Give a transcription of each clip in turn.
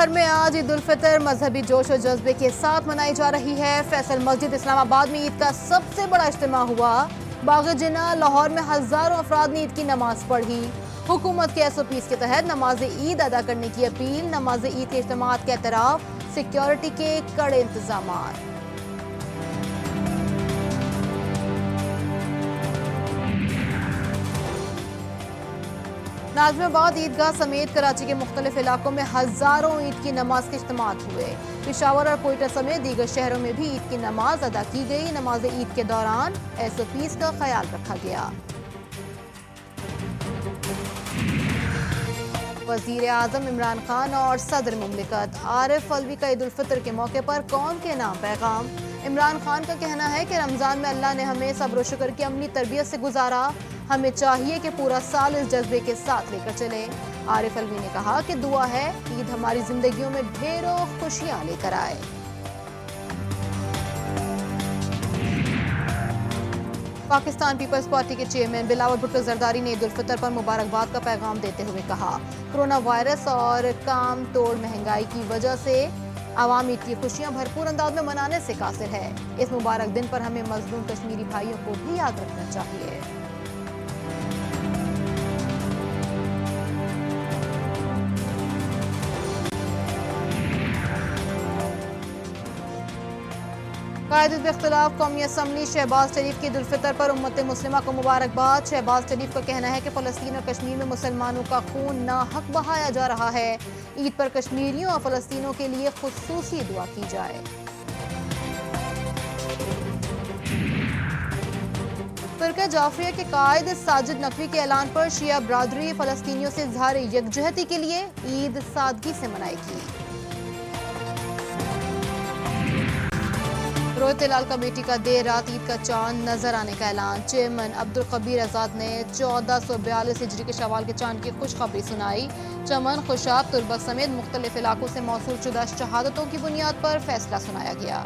लाहौर में आज ईद उल फितर मजहबी जोश और जज्बे के साथ मनाई जा रही है। फैसल मस्जिद इस्लामाबाद में ईद का सबसे बड़ा इज्तिमा हुआ। बाग़ जिन्ना लाहौर में हजारों अफराद ने ईद की नमाज पढ़ी। हुकूमत के SOPs के तहत नमाज ईद अदा करने की अपील। नमाज ईद के इज्तिमात के एतराफ, सिक्योरिटी के कड़े इंतजाम। नाज़िमाबाद ईदगाह समेत कराची के मुख्तलिफ इलाकों में हजारों ईद की नमाज के इज्तिमात हुए। पेशावर और कोयटा समेत दीगर शहरों में भी ईद की नमाज अदा की गई। नमाज ईद के दौरान SOPs का ख्याल रखा गया। वज़ीर आज़म इमरान खान और सदर मुमलिकत आरिफ अलवी का ईद उल फितर के मौके पर कौम के नाम पैगाम। इमरान खान का कहना है कि रमज़ान में अल्लाह ने हमें सब्र और शुक्र की अमली तरबियत से गुजारा। हमें चाहिए कि पूरा साल इस जज्बे के साथ लेकर चले। आरिफ अलवी ने कहा कि दुआ है ईद हमारी जिंदगियों में ढेरों खुशियां लेकर आए। पाकिस्तान पीपल्स पार्टी के चेयरमैन बिलावल भुट्टो जरदारी ने ईद उल फितर पर मुबारकबाद का पैगाम देते हुए कहा, कोरोना वायरस और काम तोड़ महंगाई की वजह से आवाम ईद की खुशियां भरपूर अंदाज में मनाने से कासिर है। इस मुबारक दिन पर हमें मजलूम कश्मीरी भाइयों को भी याद रखना चाहिए। कायदे इख्तिलाफ कौमी असम्बली शहबाज शरीफ की ईद उल फितर पर उम्मत मुस्लिमा को मुबारकबाद। शहबाज शरीफ का कहना है कि फ़लस्तीन और कश्मीर में मुसलमानों का खून नाहक बहाया जा रहा है। ईद पर कश्मीरियों और फ़लस्तीनों के लिए खुसूसी दुआ की जाए। फिरका जाफरिया के कायद साजिद नकवी के ऐलान पर शिया बरादरी फ़लस्तीनियों से इज़हार यकजहती के लिए ईद सादगी से मनाएगी। रोहित लाल कमेटी का देर रात ईद का चांद नजर आने का ऐलान। चेयरमैन अब्दुल कबीर आजाद ने 1442 हिजरी के शवाल के चांद की खुशखबरी सुनाई। चमन, खुशाब, तुरबक समेत मुख्तलिफ इलाकों से मौसूल शुदा शहादतों की बुनियाद पर फैसला सुनाया गया।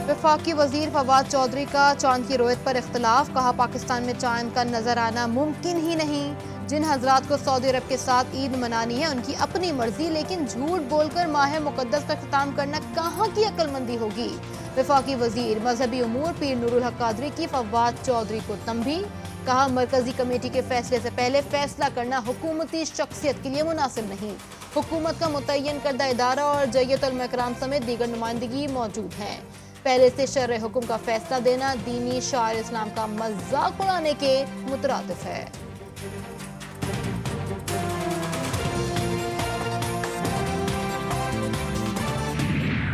वफाकी वजीर फवाद चौधरी का चांद की रोयत पर इख्तलाफ। कहा, पाकिस्तान में चांद का नजर आना मुमकिन ही नहीं। जिन हजरात को सऊदी अरब के साथ ईद मनानी है उनकी अपनी मर्जी, लेकिन झूठ बोलकर माह मुकद्दस का इख्तिताम करना कहाँ की अक्लमंदी होगी। वफाकी वजीर मजहबी उमूर पीर नूरुल हक कादरी की फवाद चौधरी को तंबीह। कहा, मरकजी कमेटी के फैसले से पहले फैसला करना हुकूमती शख्सियत के लिए मुनासिब नहीं। हुकूमत का मुतय्यन करदा इदारा और जय्यत उलमा इकराम समेत दीगर नुमाइंदगी मौजूद हैं। पहले से शर्अ हुक्म का फैसला देना दीनी शार इस्लाम का मजाक उड़ाने के मुतरादिफ है।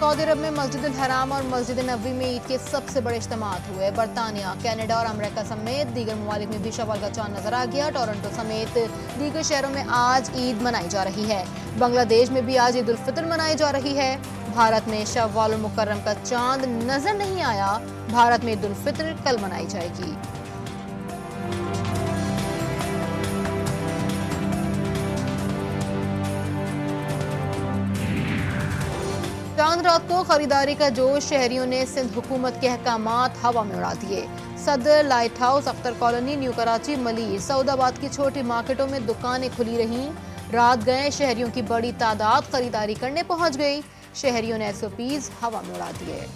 सऊदी अरब में मस्जिद हराम और मस्जिद नबवी में ईद के सबसे बड़े इज्तिमात हुए। बरतानिया, कनाडा और अमेरिका समेत दीगर ममालिक में भी शवाल का चांद नजर आ गया। टोरंटो समेत दीगर शहरों में आज ईद मनाई जा रही है। बांग्लादेश में भी आज ईद उल फितर मनाई जा रही है। भारत में शव्वाल मुकर्रम का चांद नजर नहीं आया। भारत में ईद उल फितर कल मनाई जाएगी। चांद रात को खरीदारी का जोश। शहरियों ने सिंध हुकूमत के अहकामात हवा में उड़ा दिए। Saddar, light house, Akhtar colony, new Karachi, Malir, Saudabad की छोटी मार्केटों में दुकानें खुली रहीं। रात गए शहरियों की बड़ी तादाद खरीदारी करने पहुंच गई। शहरियों ने SOPs हवा में उड़ा दिए।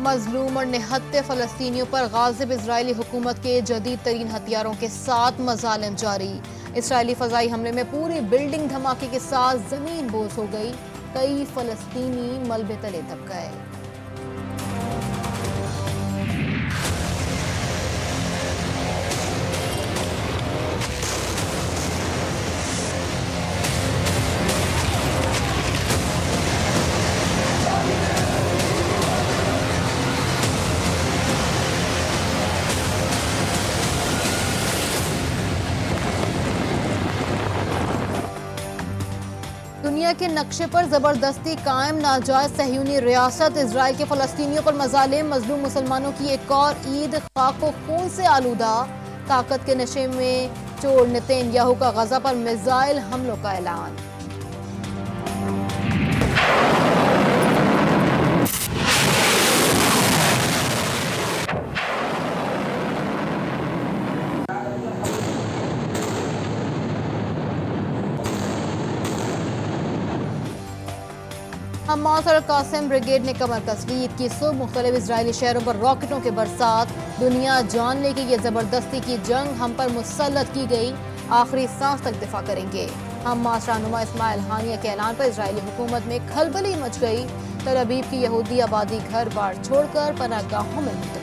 मजलूम और निहत्ते फ़लस्तीनियों पर गाज़िब इजरायली हुकूमत के जदीद तरीन हथियारों के साथ मज़ालिम जारी। इसराइली फ़ज़ाई हमले में पूरी बिल्डिंग धमाके के साथ ज़मीन बोझ हो गई। कई फ़लस्तीनी मलबे तले दब गए। दुनिया के नक्शे पर जबरदस्ती कायम नाजायज सहयूनी रियासत इजराइल के फलस्तीनियों पर मजालिम मजलूम मुसलमानों की एक और ईद खाक व खून से आलूदा। ताकत के नशे में चोर नेतन्याहू का गजा पर मिसाइल हमलों का ऐलान। हमास और कासिम ब्रिगेड ने कमर कस ली। ईद की सुबह मुख्तलिफ इजरायली शहरों पर रॉकेटों के बरसात। दुनिया जान ले कि ये जबरदस्ती की जंग हम पर मुसल्लत की गई, आखिरी सांस तक दिफा करेंगे। हमास रहनुमा इस्माइल हानिया के ऐलान पर इजरायली हुकूमत में खलबली मच गई। तल अवीव की यहूदी आबादी घर बार छोड़कर पनाहगाहों में मुंतकिल।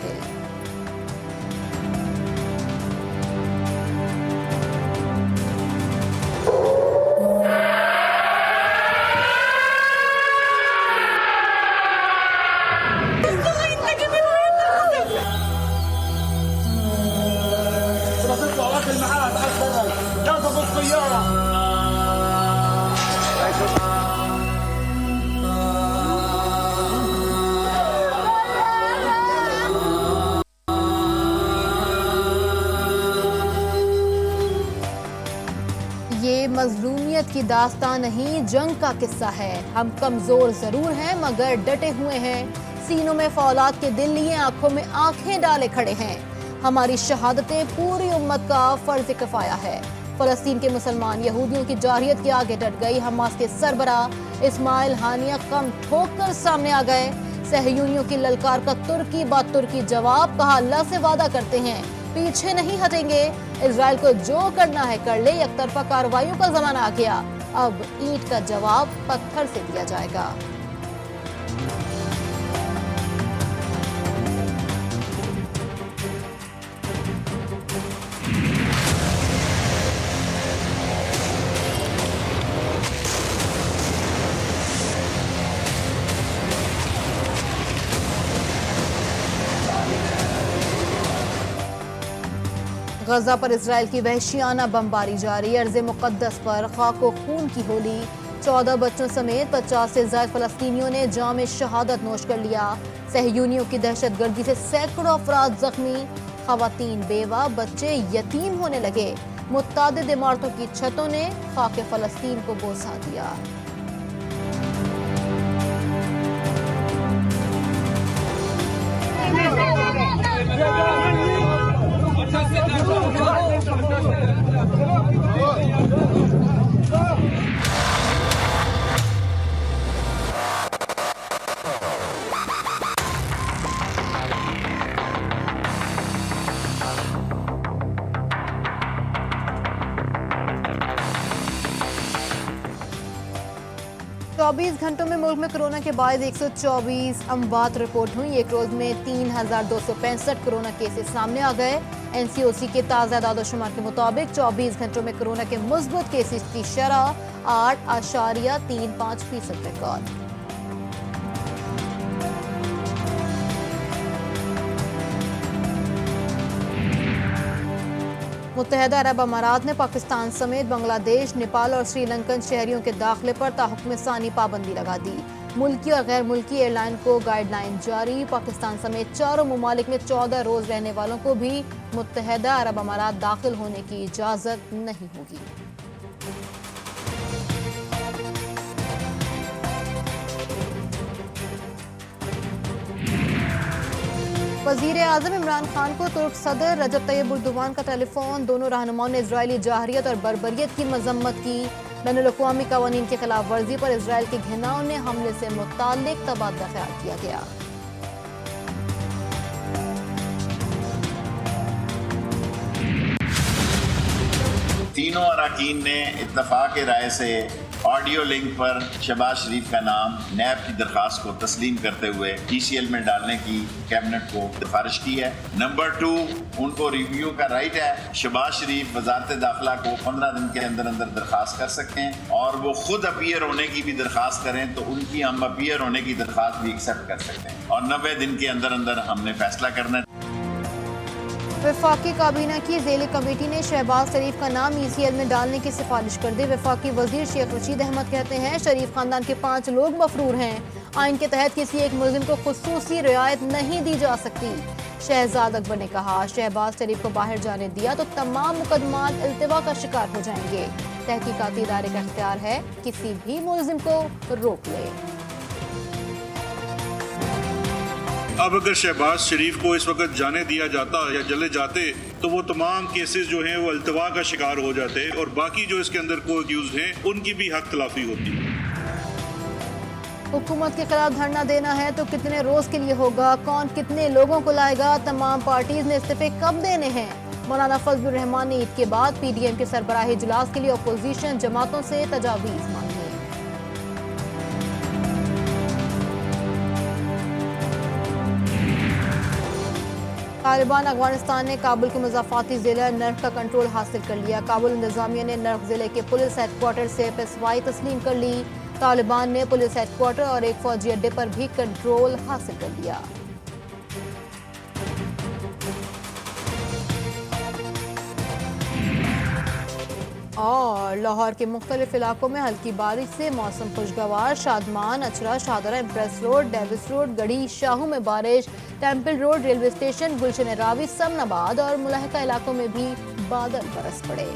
ये मजलूमियत की दास्तान नहीं, जंग का किस्सा है। हम कमजोर जरूर हैं मगर डटे हुए हैं। सीनों में फौलाद के दिल लिए आंखों में आंखें डाले खड़े हैं। हमारी शहादतें पूरी उम्मत का फर्ज किफाया है। फलस्तीन के मुसलमान यहूदियों की जारहियत के आगे डट गई। हमास के सरबराह इस्माइल हानिया कम ठोक कर सामने आ गए। सहयूनियों की ललकार का तुर्की बात तुर्की जवाब। कहा अल्लाह से वादा करते हैं पीछे नहीं हटेंगे। इजराइल को जो करना है कर ले। एकतरफा कार्रवाइयों का जमाना आ गया, अब ईंट का जवाब पत्थर से दिया जाएगा। गजा पर इजराइल की वहशियाना बमबारी जारी। अर्ज़े मुक़द्दस पर खाक व खून की होली। 14 बच्चों समेत 50 से ज़ायद फलस्तीनियों ने जाम शहादत नोश कर लिया। सहयूनियों की दहशतगर्दी से सैकड़ों अफराद जख्मी। खवातीन बेवा, बच्चे यतीम होने लगे। मुत्तादिद इमारतों की छतों ने खाक फलस्तीन को बोसा दिया। चौबीस घंटों में मुल्क में कोरोना के बाद 124 अमवात रिपोर्ट हुई। एक रोज में 3265 कोरोना केसेस सामने आ गए। एनसीओसी के ताज़ा दादोशुमार के मुताबिक 24 घंटों में कोरोना के मुस्बत केसेस की शरह 8.35% रिकॉर्ड। मुत्तहदा अरब अमारात ने पाकिस्तान समेत बांग्लादेश, नेपाल और श्रीलंकन शहरियों के दाखिले पर ताहुक्म सानी पाबंदी लगा दी। मुल्की और गैर मुल्की एयरलाइन को गाइडलाइन जारी। पाकिस्तान समेत 4 ममालिक में 14 रोज रहने वालों को भी मुत्तहदा अरब अमारात दाखिल होने की इजाजत नहीं होगी। वज़ीर आज़म इमरान खान को तुर्क सदर रजब तैयब एर्दोगान का टेलीफोन। दोनों रहनुमाओं ने इजरायली जाहरियत और बर्बरियत की मजम्मत की। बैनुल-अक़वामी क़वानीन की खिलाफ वर्जी पर इजरायल के घिनौने हमले से मुताल्लिक तबादला ख्याल किया गया। तीनों अरकान ने इत्तफाक राय से ऑडियो लिंक पर शहबाज शरीफ का नाम नैब की दरखास्त को तस्लीम करते हुए TCL में डालने की कैबिनेट को सिफारिश की है। नंबर 2, उनको रिव्यू का राइट है। शहबाज शरीफ वजारत दाखिला को 15 दिन के अंदर अंदर दरखास्त कर सकते हैं और वो खुद अपीयर होने की भी दरखास्त करें तो उनकी हम अपीयर होने की दरखास्त भी एक्सेप्ट कर सकते हैं और 90 दिन के अंदर अंदर हमने फैसला करना है। वफाकी काबीना की ज़ेली कमेटी ने शहबाज शरीफ का नाम ECL में डालने की सिफारिश कर दी। वफाकी वजीर शेख रशीद अहमद कहते हैं शरीफ खानदान के 5 लोग मफरूर हैं। आइन के तहत किसी एक मुल्जिम को खुसूसी रियायत नहीं दी जा सकती। शहजाद अकबर ने कहा शहबाज शरीफ को बाहर जाने दिया तो तमाम मुकदमात इल्तिवा का शिकार हो जाएंगे। तहकीकाती इदारे का इख्तियार है किसी भी मुल्जिम को रोक ले। अब अगर शहबाज शरीफ को इस वक्त जाने दिया जाता या जले जाते तो वो तमाम केसेस जो हैं वो अल्तवा का शिकार हो जाते और बाकी जो इसके अंदर को अक्यूज हैं उनकी भी हक तलाफी होती। हुकूमत के खिलाफ धरना देना है तो कितने रोज के लिए होगा, कौन कितने लोगों को लाएगा, तमाम पार्टीज ने इस्तीफे कब देने हैं। मौलाना फजलुर रहमान ने ईद के बाद PDM के सरबराही इजलास के लिए अपोजिशन जमातों से तजावीज़ मांगी। तालिबान अफगानिस्तान ने काबुल के मुज़ाफ़ाती ज़िला नर्क का कंट्रोल हासिल कर लिया। काबुल इंतज़ामिया ने नर्क ज़िले के पुलिस हेडक्वार्टर से पेशवाई तस्लीम कर ली। तालिबान ने पुलिस हेडक्वार्टर और एक फौजी अड्डे पर भी कंट्रोल हासिल कर लिया। और लाहौर के मुख्तलिफ इलाकों में हल्की बारिश से मौसम खुशगवार। Shadman, Ichhra, Shahdara, empress road, Davis road, Garhi, Shahu में बारिश। Temple road, railway station, Gulshan Ravi, Samanabad और मुलाहिका इलाकों में भी बादल बरस पड़े।